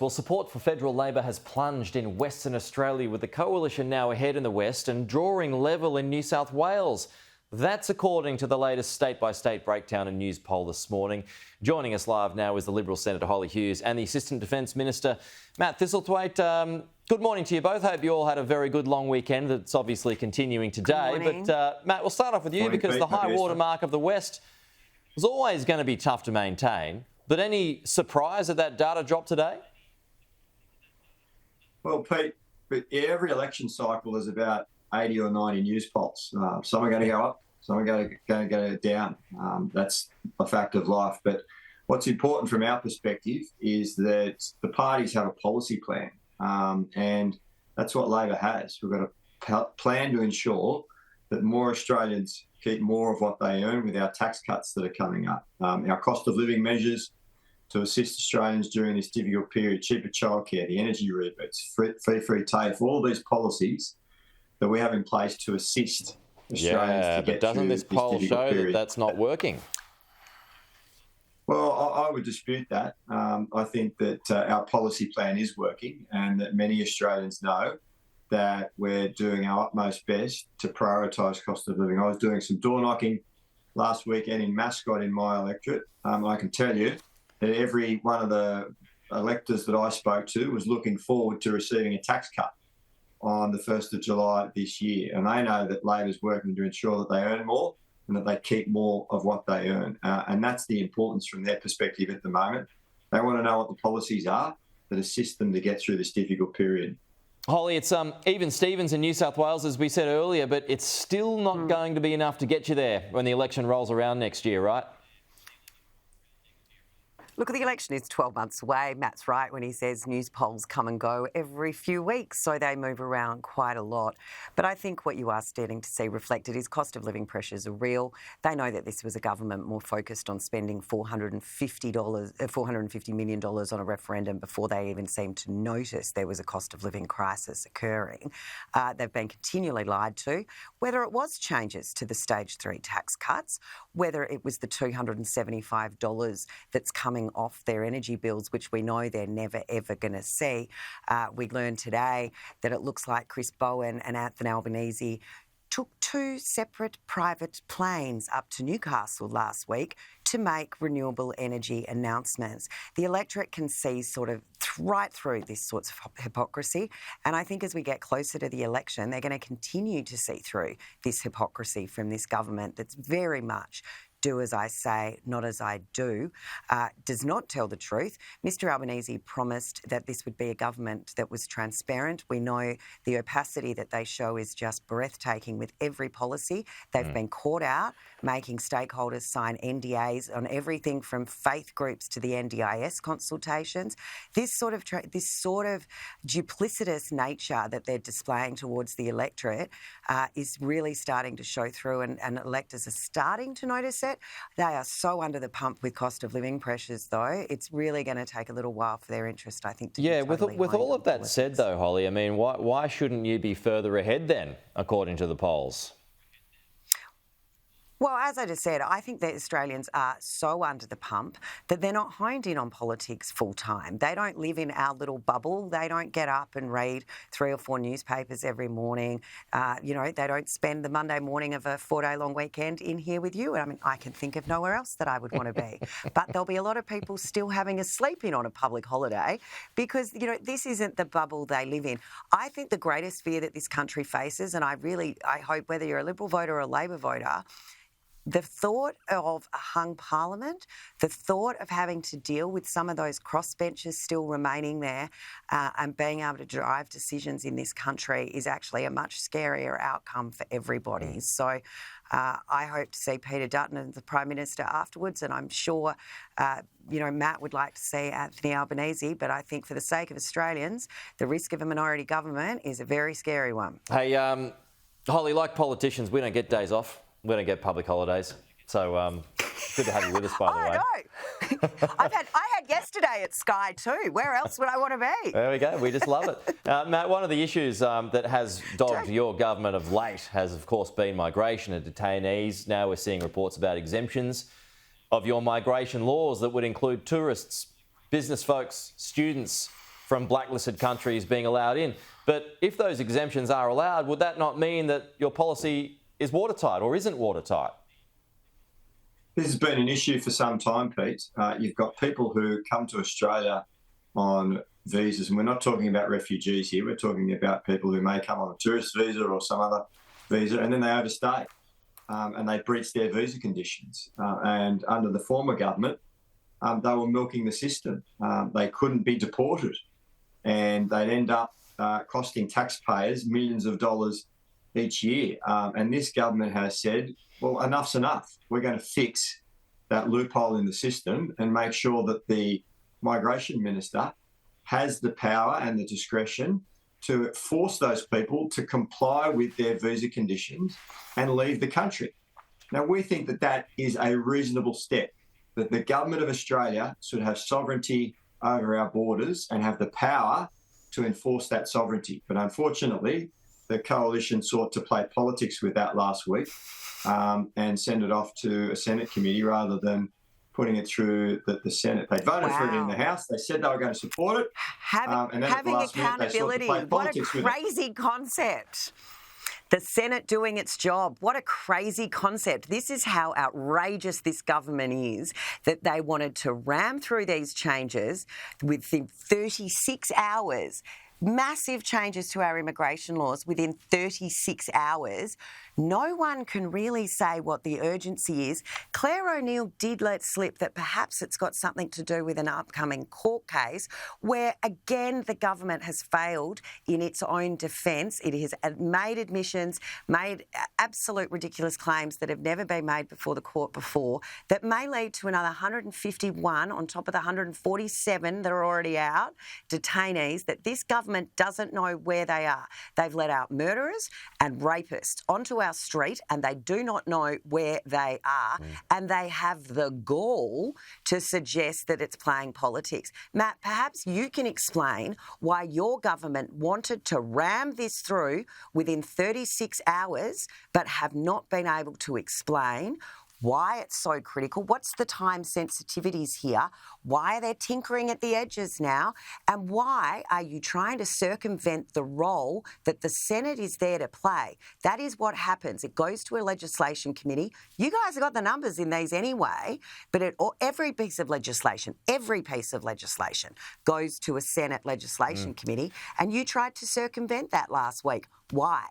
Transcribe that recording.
Well, support for federal Labor has plunged in Western Australia, with the coalition now ahead in the West and drawing level in New South Wales. That's according to the latest state-by-state breakdown in Newspoll this morning. Joining us live now is the Liberal Senator Hollie Hughes and the Assistant Defence Minister, Matt Thistlethwaite. Good morning to you both. Hope you all had a very good long weekend that's obviously continuing today. But Matt, we'll start off with you because the high water mark of the West was always going to be tough to maintain. But any surprise at that data drop today? Well, Pete, every election cycle is about 80 or 90 news polls. Some are going to go up, some are going to go down. That's a fact of life. But what's important from our perspective is that the parties have a policy plan, and that's what Labor has. We've got a plan to ensure that more Australians keep more of what they earn with our tax cuts that are coming up. Our cost of living measures to assist Australians during this difficult period, cheaper childcare, the energy rebates, free TAFE, all these policies that we have in place to assist Australians to get through this difficult period. But doesn't this poll show that that's not working? Well, I would dispute that. I think that our policy plan is working and that many Australians know that we're doing our utmost best to prioritise cost of living. I was doing some door knocking last weekend in Mascot in my electorate. I can tell you that every one of the electors that I spoke to was looking forward to receiving a tax cut on the 1st of July this year. And they know that Labor's working to ensure that they earn more and that they keep more of what they earn. And that's the importance from their perspective at the moment. They want to know what the policies are that assist them to get through this difficult period. Hollie, it's even Stevens in New South Wales, as we said earlier, but it's still not going to be enough to get you there when the election rolls around next year, right? Look, the election is 12 months away. Matt's right when he says news polls come and go every few weeks, so they move around quite a lot. But I think what you are starting to see reflected is cost of living pressures are real. They know that this was a government more focused on spending $450 million on a referendum before they even seemed to notice there was a cost of living crisis occurring. They've been continually lied to, whether it was changes to the stage 3 tax cuts, whether it was the $275 that's coming off their energy bills, which we know they're never, ever going to see. We learned today that it looks like Chris Bowen and Anthony Albanese took 2 separate private planes up to Newcastle last week to make renewable energy announcements. The electorate can see sort of right through this sort of hypocrisy. And I think as we get closer to the election, they're going to continue to see through this hypocrisy from this government that's very much do as I say, not as I do, does not tell the truth. Mr Albanese promised that this would be a government that was transparent. We know the opacity that they show is just breathtaking with every policy. They've been caught out, making stakeholders sign NDAs on everything from faith groups to the NDIS consultations. This sort of duplicitous nature that they're displaying towards the electorate is really starting to show through, and electors are starting to notice it. They are so under the pump with cost of living pressures, though. It's really going to take a little while for their interest, I think, to be totally with all of that said, though, Hollie, I mean, why shouldn't you be further ahead then, according to the polls? Well, as I just said, I think that Australians are so under the pump that they're not honed in on politics full time. They don't live in our little bubble. They don't get up and read 3 or 4 newspapers every morning. They don't spend the Monday morning of a 4-day long weekend in here with you. I mean, I can think of nowhere else that I would want to be. But there'll be a lot of people still having a sleep in on a public holiday because, this isn't the bubble they live in. I think the greatest fear that this country faces, and I hope whether you're a Liberal voter or a Labor voter, the thought of a hung parliament, the thought of having to deal with some of those crossbenchers still remaining there and being able to drive decisions in this country is actually a much scarier outcome for everybody. So I hope to see Peter Dutton and the Prime Minister afterwards, and I'm sure, Matt would like to see Anthony Albanese, but I think for the sake of Australians, the risk of a minority government is a very scary one. Hey, Hollie, like politicians, we don't get days off. We don't get public holidays, so good to have you with us, by the way. I know. I had yesterday at Sky too. Where else would I want to be? There we go. We just love it. Matt, one of the issues that has dogged your government of late has, of course, been migration and detainees. Now we're seeing reports about exemptions of your migration laws that would include tourists, business folks, students. from blacklisted countries being allowed in. But if those exemptions are allowed, would that not mean that your policy is watertight or isn't watertight? This has been an issue for some time, Pete. You've got people who come to Australia on visas, and we're not talking about refugees here. We're talking about people who may come on a tourist visa or some other visa, and then they overstay and they breach their visa conditions. And under the former government, they were milking the system. They couldn't be deported, and they'd end up costing taxpayers millions of dollars each year. And this government has said, well, enough's enough. We're going to fix that loophole in the system and make sure that the migration minister has the power and the discretion to force those people to comply with their visa conditions and leave the country. Now, we think that that is a reasonable step, that the government of Australia should have sovereignty over our borders and have the power to enforce that sovereignty. But unfortunately, the coalition sought to play politics with that last week and send it off to a Senate committee rather than putting it through the Senate. They voted for it in the House. They said they were going to support it. And then Having at the last minute, they sought to accountability, play what a politics with it. crazy concept. The Senate doing its job. What a crazy concept. This is how outrageous this government is, that they wanted to ram through these changes within 36 hours. Massive changes to our immigration laws within 36 hours. No one can really say what the urgency is. Claire O'Neill did let slip that perhaps it's got something to do with an upcoming court case where, again, the government has failed in its own defence. It has made admissions, made absolute ridiculous claims that have never been made before the court before, that may lead to another 151 on top of the 147 that are already out, detainees, that this government doesn't know where they are. They've let out murderers and rapists onto our street and they do not know where they are, and they have the gall to suggest that it's playing politics. Matt, perhaps you can explain why your government wanted to ram this through within 36 hours but have not been able to explain why it's so critical. What's the time sensitivities here? Why are they tinkering at the edges now? And why are you trying to circumvent the role that the Senate is there to play? That is what happens. It goes to a legislation committee. You guys have got the numbers in these anyway, but every piece of legislation goes to a Senate legislation committee, and you tried to circumvent that last week. Why?